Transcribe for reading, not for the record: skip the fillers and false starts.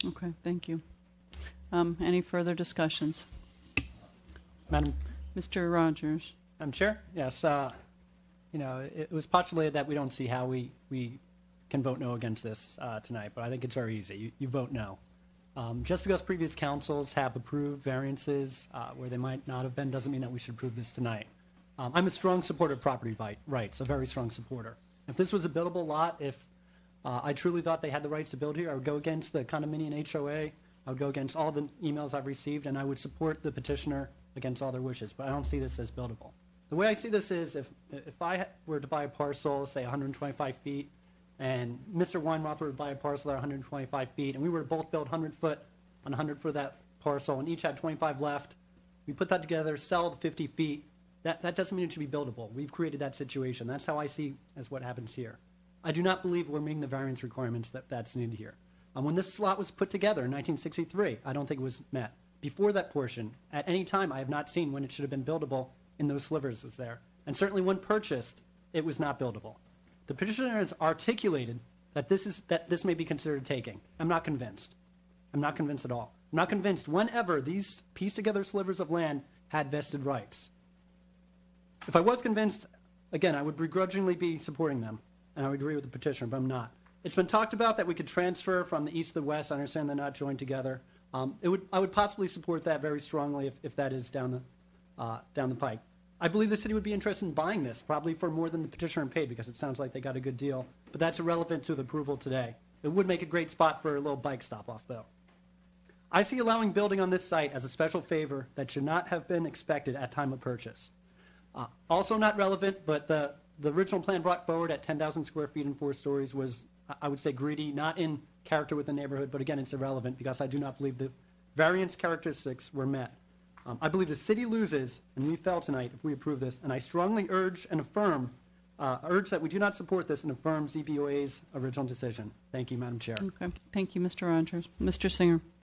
Okay, thank you. Any further discussions? Madam Mr. Rodgers. Chair, yes, it was postulated that we don't see how we can vote no against this tonight, but I think it's very easy. You vote no. Just because previous councils have approved variances where they might not have been doesn't mean that we should approve this tonight. I'm a strong supporter of property rights, a very strong supporter. If this was a buildable lot, if I truly thought they had the rights to build here, I would go against the condominium HOA, I would go against all the emails I've received, and I would support the petitioner against all their wishes, but I don't see this as buildable. The way I see this is if I were to buy a parcel, say 125 feet, and Mr. Weinroth were to buy a parcel at 125 feet, and we were to both build 100 foot on 100 foot of that parcel, and each had 25 left, we put that together, sell the 50 feet, that doesn't mean it should be buildable. We've created that situation. That's how I see as what happens here. I do not believe we're meeting the variance requirements that's needed here. When this lot was put together in 1963, I don't think it was met. Before that portion, at any time, I have not seen when it should have been buildable in those slivers was there. And certainly when purchased, it was not buildable. The petitioner has articulated that this may be considered taking. I'm not convinced. I'm not convinced at all. I'm not convinced whenever these pieced together slivers of land had vested rights. If I was convinced, again, I would begrudgingly be supporting them, and I would agree with the petitioner, but I'm not. It's been talked about that we could transfer from the east to the west. I understand they're not joined together. I would possibly support that very strongly if that is down the pike. I believe the city would be interested in buying this, probably for more than the petitioner paid, because it sounds like they got a good deal. But that's irrelevant to the approval today. It would make a great spot for a little bike stop off, though. I see allowing building on this site as a special favor that should not have been expected at time of purchase. Also not relevant, but the original plan brought forward at 10,000 square feet and 4 stories was, I would say, greedy, not in character with the neighborhood, but again, it's irrelevant because I do not believe the variance characteristics were met. I believe the city loses, and we fail tonight if we approve this, and I strongly urge and affirm, urge that we do not support this and affirm ZBOA's original decision. Thank you, Madam Chair. Okay, thank you, Mr. Rodgers. Mr. Singer.